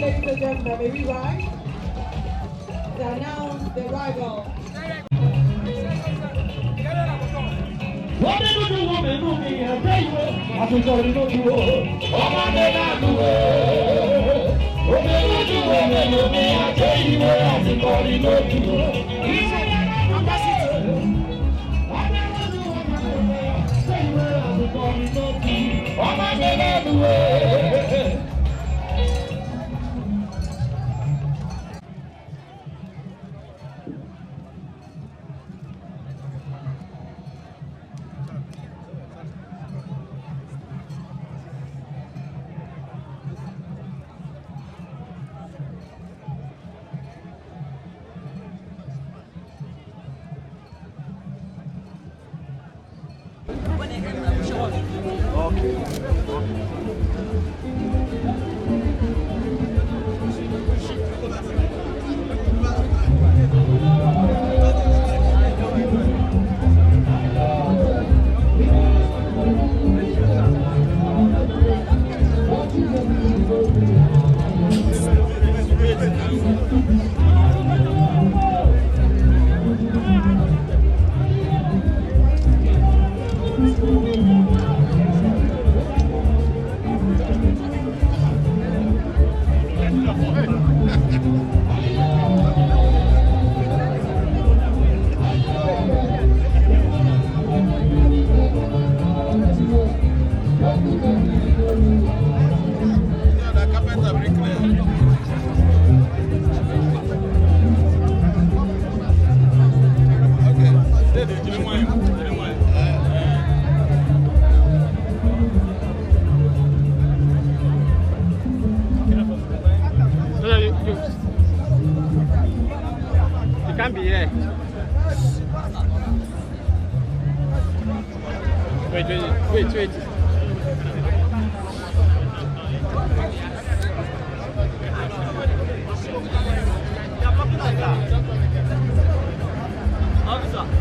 ladies and gentlemen, may we rise to announce the arrival. Wait.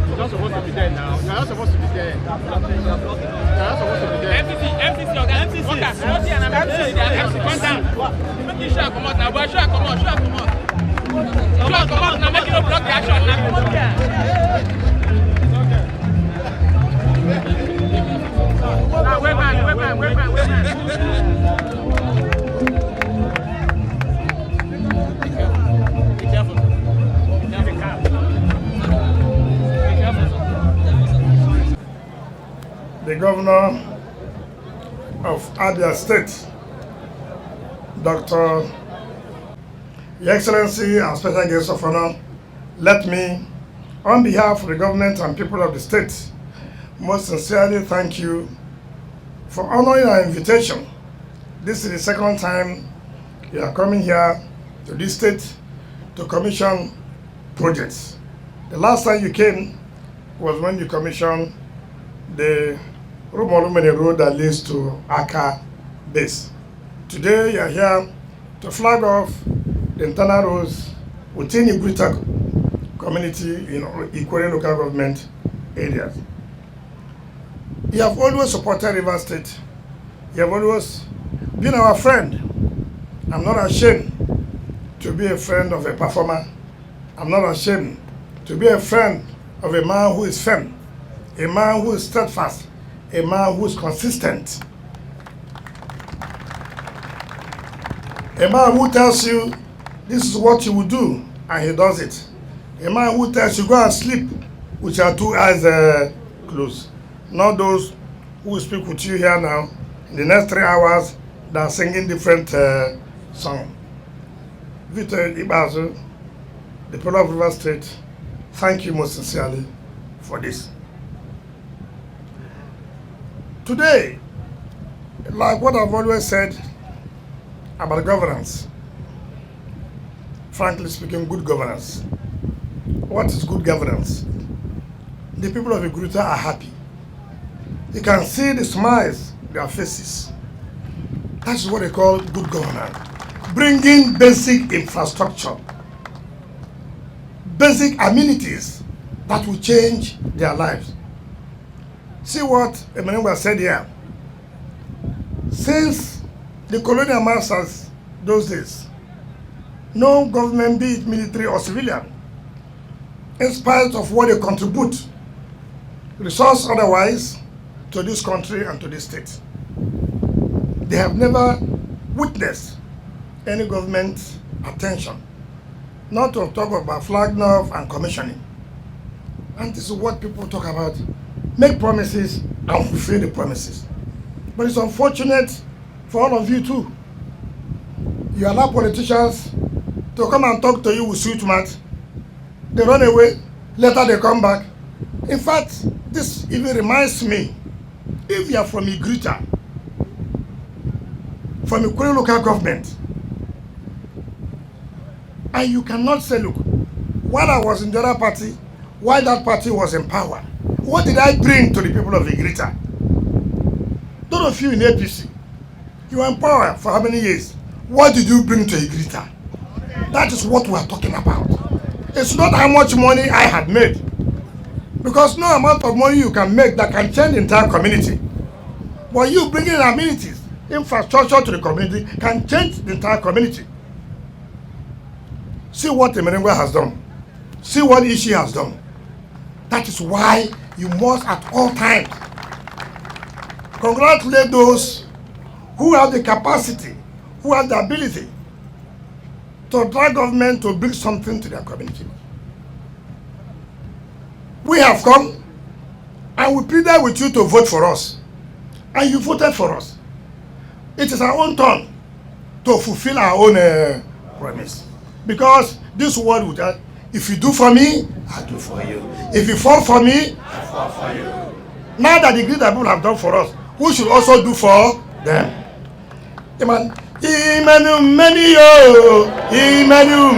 You're not supposed to be there now. You're not supposed to be there. You're not supposed to be there. MCC, come down. Make you sure come out now, boy. Sure come out. Sure come out now. Make you no block the action now. Come on here. Now, wait, man. Be careful. The governor of Abia State, Dr. Your Excellency and special guest of honor, let me, on behalf of the government and people of the state, most sincerely thank you for honoring our invitation. This is the second time you are coming here to this state to commission projects. The last time you came was when you commissioned the Rumolumene road that leads to Aka base. Today you are here to flag off the internal roads within Igwuruta community in Ikwerre Local Government Area. You have always supported River State. You have always been our friend. I'm not ashamed to be a friend of a performer. I'm not ashamed to be a friend of a man who is firm, a man who is steadfast, a man who is consistent, a man who tells you this is what you will do and he does it, a man who tells you go and sleep with your two eyes closed, not those who speak with you here now in the next 3 hours that are singing different songs. Victor Ibazu, the people of River State, thank you most sincerely for this. Today, like what I've always said about governance, frankly speaking, good governance. What is good governance? The people of Igwuruta are happy. You can see the smiles on their faces. That's what they call good governance. Bringing basic infrastructure, basic amenities that will change their lives. See what Emmanuel said here. Since the colonial masters those days, no government, be it military or civilian, in spite of what they contribute, resource otherwise, to this country and to this state. They have never witnessed any government attention, not to talk about flag off and commissioning. And this is what people talk about. Make promises and fulfill the promises. But it's unfortunate for all of you too. You allow politicians to come and talk to you with sweet mouth. They run away, later they come back. In fact, this even reminds me, if you are from Igwuruta, from Ikwerre Local Government, and you cannot say, look, while I was in the other party, while that party was in power, what did I bring to the people of Igwuruta? Those of you in APC, you were in power for how many years? What did you bring to Igwuruta? That is what we are talking about. It's not how much money I had made. Because no amount of money you can make that can change the entire community. But you bringing amenities, infrastructure to the community can change the entire community. See what Emerenwe has done. See what Ishi has done. That is why you must at all times congratulate those who have the capacity, who have the ability to drive government to bring something to their community. We have come and we pleaded with you to vote for us, and you voted for us. It is our own turn to fulfill our own promise, because this word would say, if you do for me, I do for you. If you fall for me, I fall for you. Now that the great people have done for us, we should also do for them. Amen. Many yo,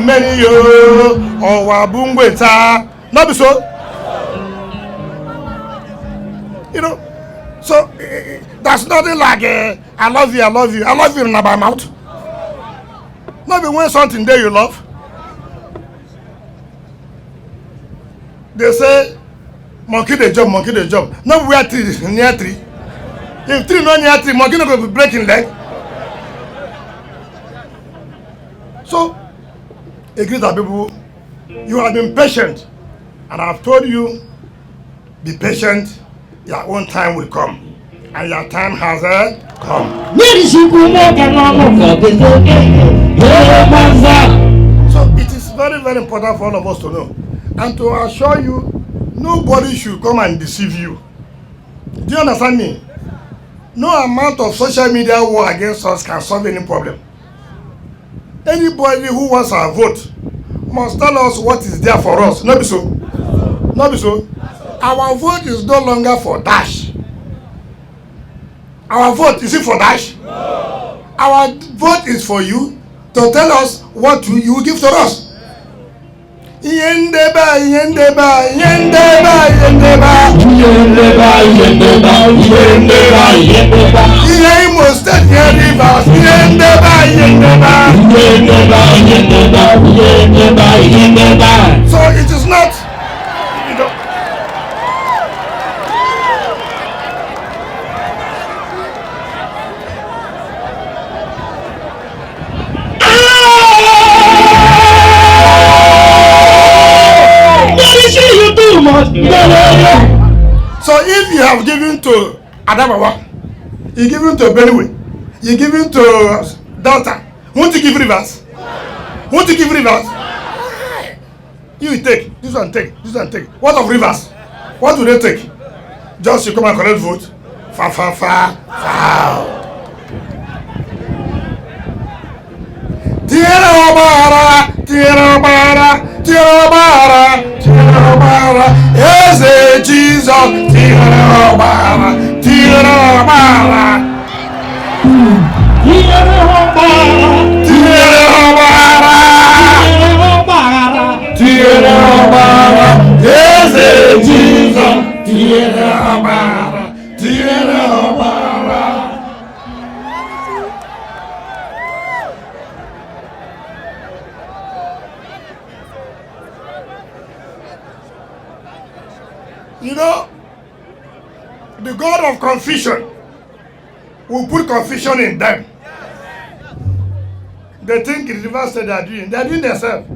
many yo, Owabungweta. Not be so. You know, so that's nothing like I love you, I love you, I love you in my mouth. Not be when something there you love. They say, monkey the jump, monkey the jump. No, we are near tree. If tree not near tree, monkey not going to be breaking leg. So, Igwuruta people, you have been patient, and I have told you, be patient. Your own time will come, and your time has come. So it is very, very important for all of us to know, and to assure you, nobody should come and deceive you. Do you understand me? No amount of social media war against us can solve any problem. Anybody who wants our vote must tell us what is there for us. Not be so. Not be so. Our vote is no longer for dash. Our vote, is it for dash? No. Our vote is for you to tell us what you will give to us. Yendeba, yendeba, yendeba, yendeba, yendeba, yendeba, yendeba, yendeba. Imo State Rivers, yendeba, yendeba, yendeba, yendeba, yendeba, yendeba. So it is not, you know. So if you have given to Adamawa, you give it to Benue, you give it to Delta, won't you give Rivers? Won't you give Rivers? You take, this one take, this one take. What of Rivers? What do they take? Just you come and collect vote. Fa fa fa fa. Tierra Obara, Tierra Obara, Tierra Obara, Tierra Obara. Yes, Jesus, Tierra Obara, Tierra Obara. Tierra Obara, Tierra Obara, Tierra Obara. Yes, Jesus, Tierra Obara, Tierra Obara. You know, the God of confusion will put confusion in them. They think in River State they are doing themselves.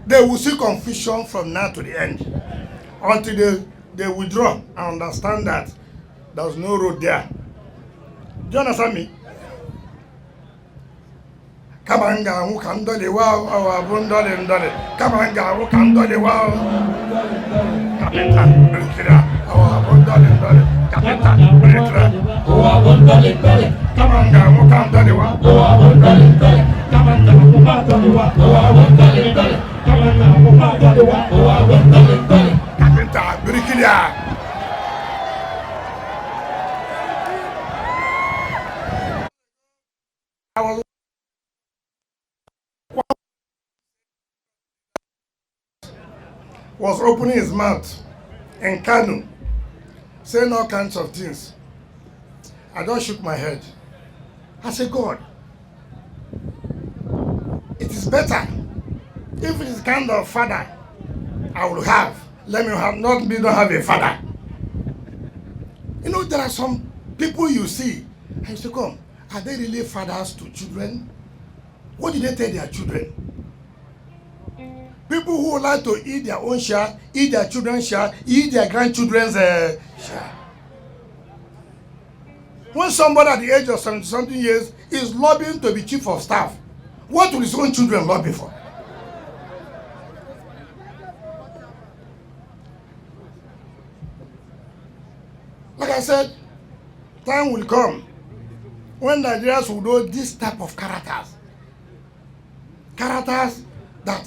They will see confusion from now to the end until they withdraw and understand that there's no road there. Do you understand me? Kabanga who can do the wow, our bundle and dolly. Kabanga who can do the wow. Capita, our bundle and dolly. Capita, our bundle and dolly. Kabanga who can do the wow, our bundle and dolly. Kabanga who can do the wow, our bundle and dolly. Kabanga who can do the wow, our bundle and dolly. Capita, Brickilia. Was opening his mouth in Kanu, saying all kinds of things. I just shook my head. I said, God, it is better if it is kind of father I will have. Let me have, not me don't have a father. You know, there are some people you see, and you say, come, are they really fathers to children? What did they tell their children? People who like to eat their own share, eat their children's share, eat their grandchildren's share. When somebody at the age of 70-something years is lobbying to be chief of staff, what will his own children lobby for? Like I said, time will come when Nigerians will know this type of characters. Characters that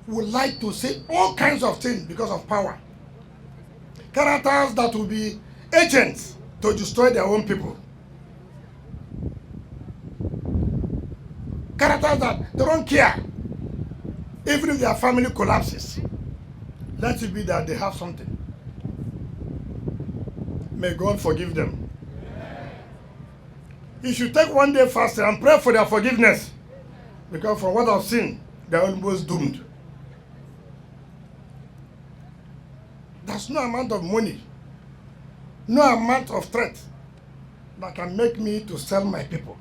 would like to say all kinds of things because of power. Characters that will be agents to destroy their own people. Characters that they don't care. Even if their family collapses, let it be that they have something. May God forgive them. You should take one day fasting and pray for their forgiveness. Because from what I've seen, they're almost doomed. There's no amount of money, no amount of threat that can make me to sell my people.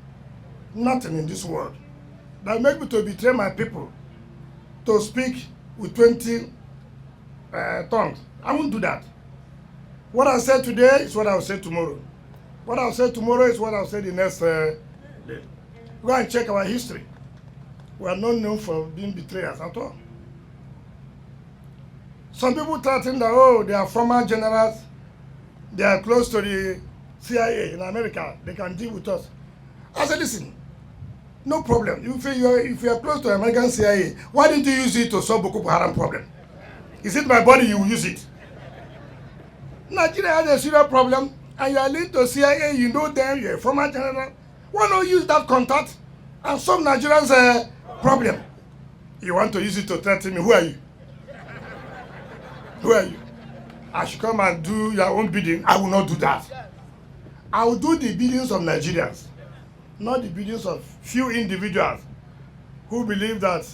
Nothing in this world that make me to betray my people, to speak with 20 tongues. I won't do that. What I say today is what I'll say tomorrow. What I'll say tomorrow is what I'll say the next day. Go and check our history. We are not known for being betrayers at all. Some people threaten that, oh, they are former generals, they are close to the CIA in America, they can deal with us. I said, listen, no problem. If you are close to American CIA, why didn't you use it to solve Boko Haram problem? Is it my body you will use it? Nigeria has a serious problem, and you are linked to CIA, you know them, you're a former general. Why not use that contact and solve Nigerians' problem? You want to use it to threaten me, who are you? Who are you? I should come and do your own bidding. I will not do that. I will do the biddings of Nigerians, not the biddings of few individuals who believe that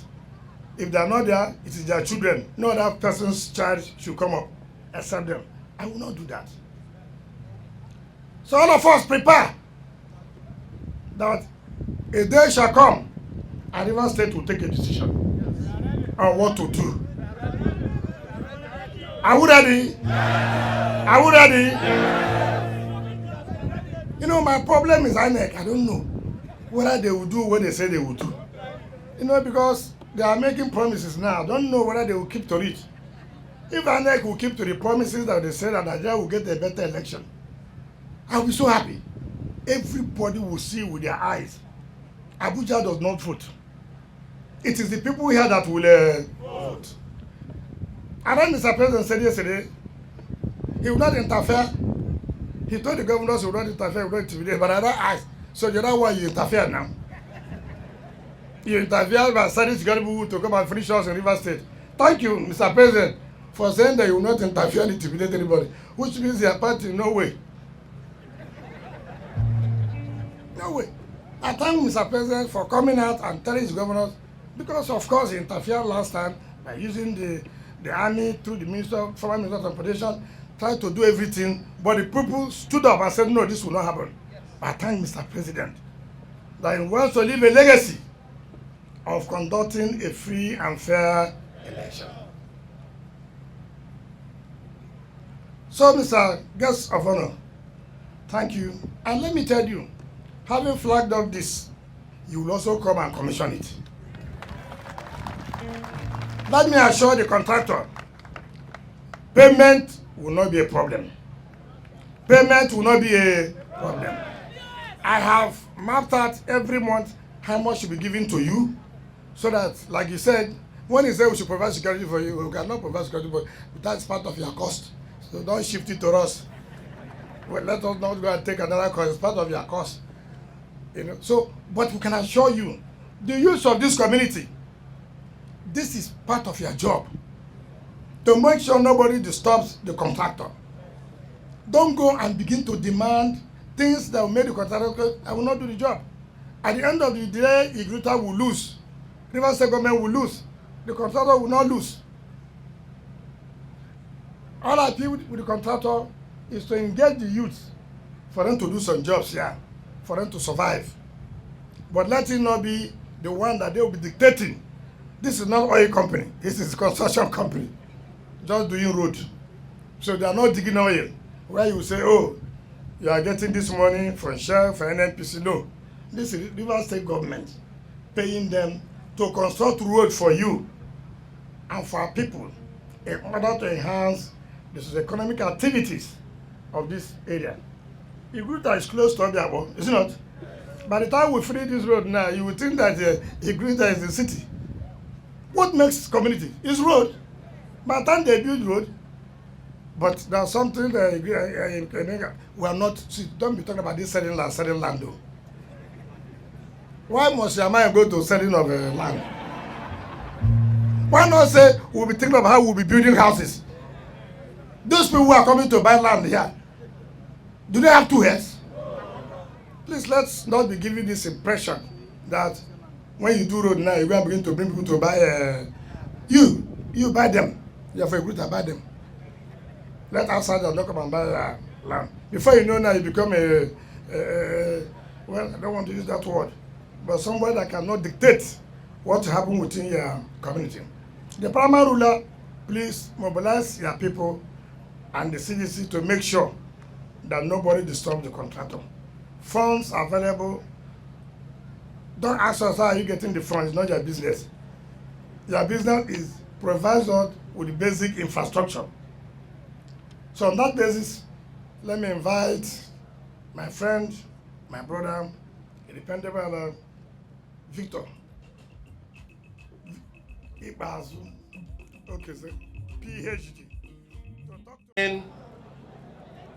if they are not there, it is their children. No other person's child should come up except them. I will not do that. So all of us prepare that a day shall come and River State will take a decision on what to do. Are we ready? Are we ready? You know, my problem is INEC. I don't know whether they will do what they say they will do. You know, because they are making promises now. I don't know whether they will keep to it. If INEC will keep to the promises that they say that Nigeria will get a better election, I'll be so happy. Everybody will see with their eyes. Abuja does not vote. It is the people here that will vote. And then Mr. President said yesterday, he will not interfere. He told the governors he will not interfere, he will not intimidate. But I don't ask, so you know why you interfere now? You interfere by sending security to come and finish us in River State. Thank you, Mr. President, for saying that you will not interfere and intimidate anybody, which means your party, no way. No way. I thank Mr. President for coming out and telling his governors, because of course he interfered last time by using the army through the former Minister of Transportation, tried to do everything, but the people stood up and said, no, this will not happen. I thank Mr. President that he wants to leave a legacy of conducting a free and fair election. So, Mr. Guest of Honor, thank you. And let me tell you, having flagged up this, you will also come and commission it. Let me assure the contractor, payment will not be a problem. Payment will not be a problem. I have mapped out every month how much should be given to you, so that, like you said, when you say we should provide security for you, we cannot provide security for you, but that's part of your cost. So don't shift it to us. Well, let us not go and take another cost. It's part of your cost. You know. So, but we can assure you, the use of this community, this is part of your job. To make sure nobody disturbs the contractor. Don't go and begin to demand things that will make the contractor, I will not do the job. At the end of the day, Igwuruta will lose. Rivers State Government will lose. The contractor will not lose. All I feel with the contractor is to engage the youth for them to do some jobs here, for them to survive. But let it not be the one that they will be dictating. This is not oil company. This is a construction company, just doing road. So they are not digging oil. Where you say, oh, you are getting this money from Shell, for NNPC. No. This is Rivers State Government paying them to construct road for you and for our people in order to enhance the socio-economic activities of this area. Igwuruta is close to Obiabo, is it not? By the time we finish this road now, you would think that Igwuruta is the city. What makes community? Is road. By the time they build road, but there's something that we are not, see, don't be talking about this selling land though. Why must Nehemiah go to selling of land? Why not say we'll be thinking of how we'll be building houses? Those people who are coming to buy land here, do they have 2 heads? Please, let's not be giving this impression that when you do road now, you are beginning to bring people to buy. You buy them. You have a group to buy them. Let outsiders not come and buy land. Before you know now, you become well, I don't want to use that word, but somebody that cannot dictate what will happen within your community. The primary ruler, please mobilize your people and the CDC to make sure that nobody disturbs the contractor. Funds are available. Don't ask us how are you getting the funds, it's not your business. Your business is provides us with the basic infrastructure. So on that basis, let me invite my friend, my brother, a dependable Victor. Okay, sir. PhD.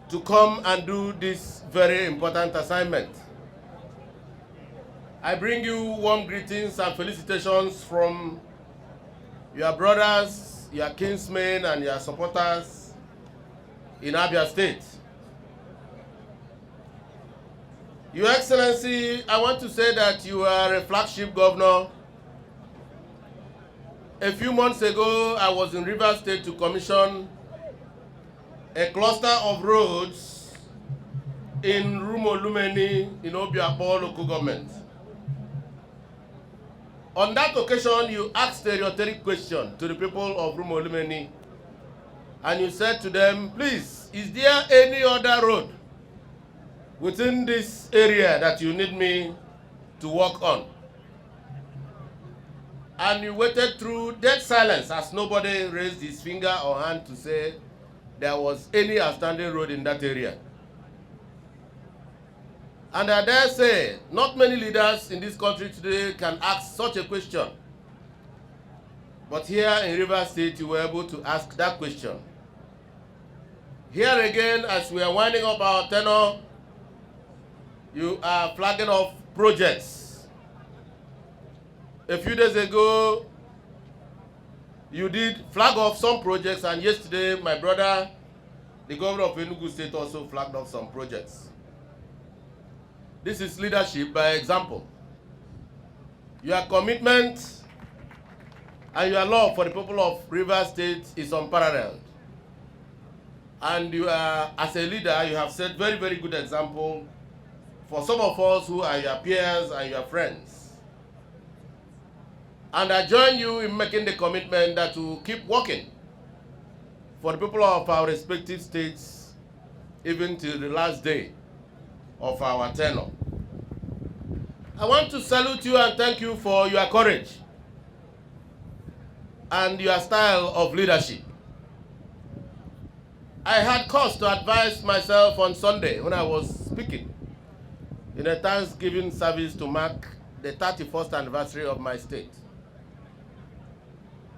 To come and do this very important assignment. I bring you warm greetings and felicitations from your brothers, your kinsmen, and your supporters in Abia State. Your Excellency, I want to say that you are a flagship governor. A few months ago, I was in Rivers State to commission a cluster of roads in Rumolumeni in Ikwerre Local Government. On that occasion, you asked a rhetoric question to the people of Rumolumeni, and you said to them, please, is there any other road within this area that you need me to work on? And you waited through dead silence as nobody raised his finger or hand to say there was any outstanding road in that area. And I dare say, not many leaders in this country today can ask such a question. But here in Rivers State, you were able to ask that question. Here again, as we are winding up our tenure, you are flagging off projects. A few days ago, you did flag off some projects, and yesterday, my brother, the governor of Enugu State, also flagged off some projects. This is leadership by example. Your commitment and your love for the people of Rivers State is unparalleled. And you are, as a leader, you have set very, very good example for some of us who are your peers and your friends. And I join you in making the commitment that we will keep working for the people of our respective states, even till the last day of our tenure. I want to salute you and thank you for your courage and your style of leadership. I had cause to advise myself on Sunday when I was speaking in a Thanksgiving service to mark the 31st anniversary of my state.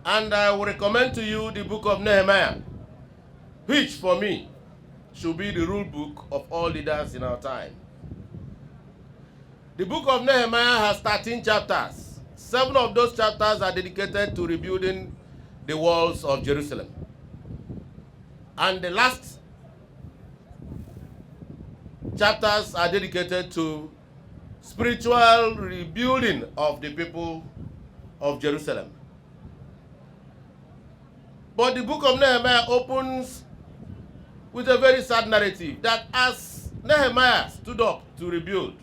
And I will recommend to you the book of Nehemiah, which for me should be the rule book of all leaders in our time. The book of Nehemiah has 13 chapters. 7 of those chapters are dedicated to rebuilding the walls of Jerusalem. And the last chapters are dedicated to spiritual rebuilding of the people of Jerusalem. But the book of Nehemiah opens with a very sad narrative that as Nehemiah stood up to rebuild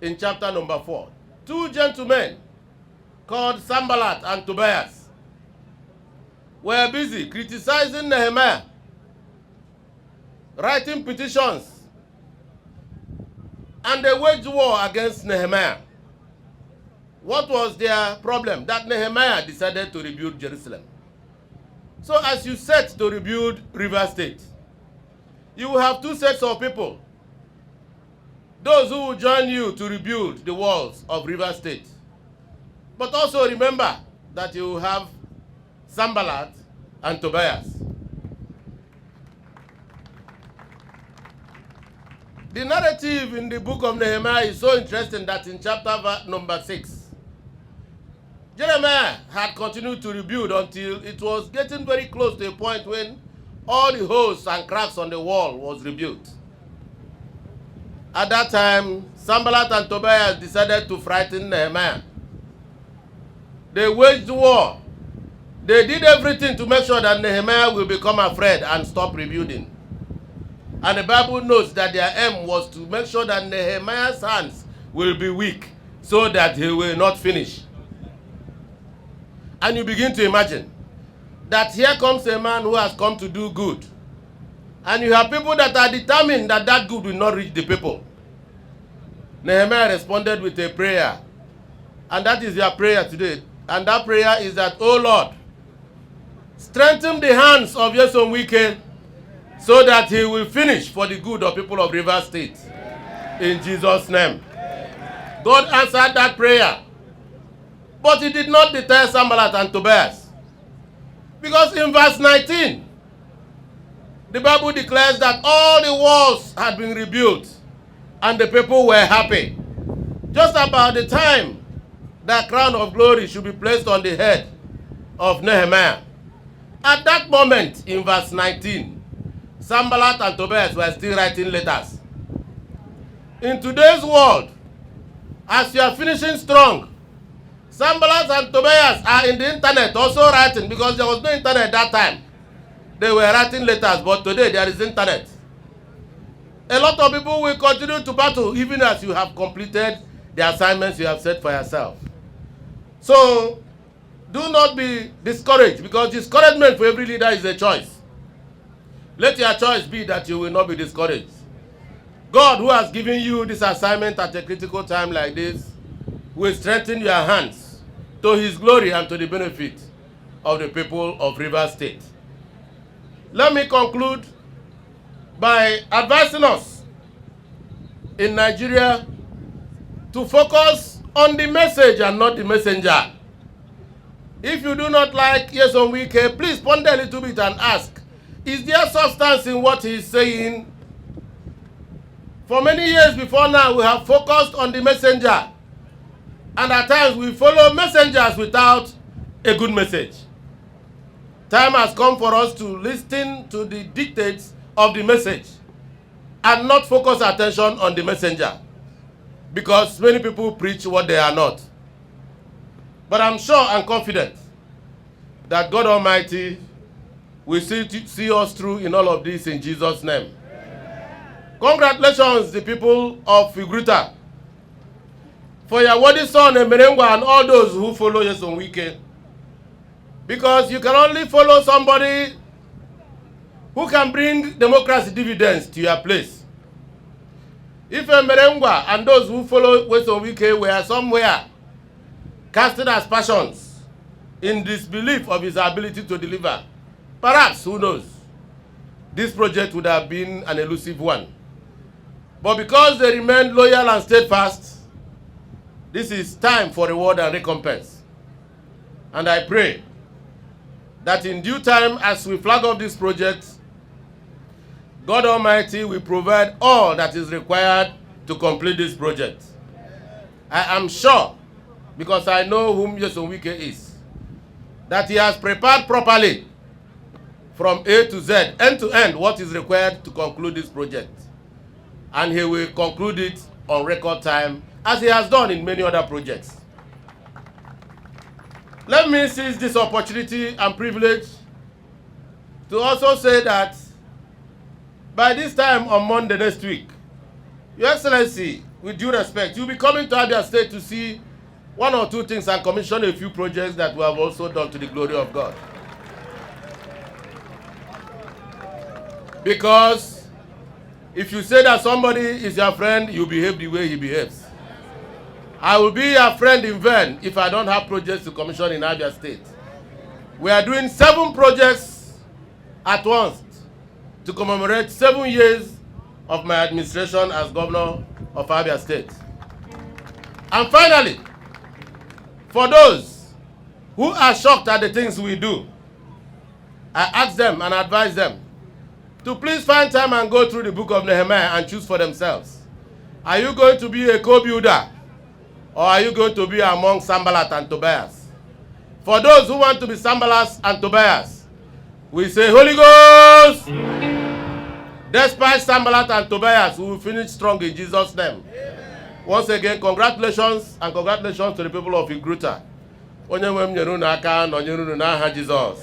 in chapter number 4, 2 gentlemen called Sanballat and Tobias were busy criticizing Nehemiah, writing petitions, and they waged war against Nehemiah. What was their problem? That Nehemiah decided to rebuild Jerusalem. So as you set to rebuild River State, you will have 2 sets of people. Those who will join you to rebuild the walls of River State. But also remember that you will have Sanballat and Tobias. The narrative in the book of Nehemiah is so interesting that in chapter number 6, Jeremiah had continued to rebuild until it was getting very close to a point when all the holes and cracks on the wall was rebuilt. At that time, Sanballat and Tobias decided to frighten Nehemiah. They waged war. They did everything to make sure that Nehemiah will become afraid and stop rebuilding. And the Bible notes that their aim was to make sure that Nehemiah's hands will be weak so that he will not finish. And you begin to imagine that here comes a man who has come to do good. And you have people that are determined that that good will not reach the people. Nehemiah responded with a prayer. And that is your prayer today. And that prayer is that, oh Lord, strengthen the hands of Nyesom Wike so that he will finish for the good of people of River State. In Jesus' name. God answered that prayer. But he did not deter Sanballat and Tobias. Because in verse 19, the Bible declares that all the walls had been rebuilt and the people were happy. Just about the time that crown of glory should be placed on the head of Nehemiah. At that moment, in verse 19, Sanballat and Tobias were still writing letters. In today's world, as you are finishing strong, Sanballat and Tobias are in the internet also writing, because there was no internet that time. They were writing letters, but today there is internet. A lot of people will continue to battle even as you have completed the assignments you have set for yourself. So, do not be discouraged, because discouragement for every leader is a choice. Let your choice be that you will not be discouraged. God, who has given you this assignment at a critical time like this, will strengthen your hands to his glory and to the benefit of the people of River State. Let me conclude by advising us in Nigeria to focus on the message and not the messenger. If you do not like Nyesom Wike, please ponder a little bit and ask, is there substance in what he is saying? For many years before now, we have focused on the messenger. And at times we follow messengers without a good message. Time has come for us to listen to the dictates of the message and not focus attention on the messenger, because many people preach what they are not. But I'm sure and confident that God Almighty will see us through in all of this in Jesus' name. Congratulations, the people of Igwuruta. for your worthy son Emerengwa and all those who follow Nyesom Wike. Because you can only follow somebody who can bring democracy dividends to your place. If Emerengwa and those who follow Nyesom Wike were somewhere casting aspersions in disbelief of his ability to deliver, perhaps, who knows, this project would have been an elusive one. But because they remained loyal and steadfast, this is time for reward and recompense. And I pray that in due time, as we flag off this project, God Almighty will provide all that is required to complete this project. I am sure, because I know whom Nyesom Wike is, that he has prepared properly from A to Z, end to end, what is required to conclude this project. And he will conclude it on record time, as he has done in many other projects. Let me seize this opportunity and privilege to also say that by this time on Monday next week, Your Excellency, with due respect, you'll be coming to Abia State to see one or two things and commission a few projects that we have also done to the glory of God. Because if you say that somebody is your friend, you behave the way he behaves. I will be your friend in vain if I don't have projects to commission in Abia State. We are doing 7 projects at once to commemorate 7 years of my administration as governor of Abia State. And finally, for those who are shocked at the things we do, I ask them and advise them to please find time and go through the book of Nehemiah and choose for themselves. Are you going to be a co-builder, or are you going to be among Sanballat and Tobias? For those who want to be Sanballat and Tobias, we say, Holy Ghost! Despite Sanballat and Tobias, we will finish strong in Jesus' name. Amen. Once again, congratulations, and congratulations to the people of Igwuruta. Onye nwe m nyere unu aka, na onye unu n'aha Jesus.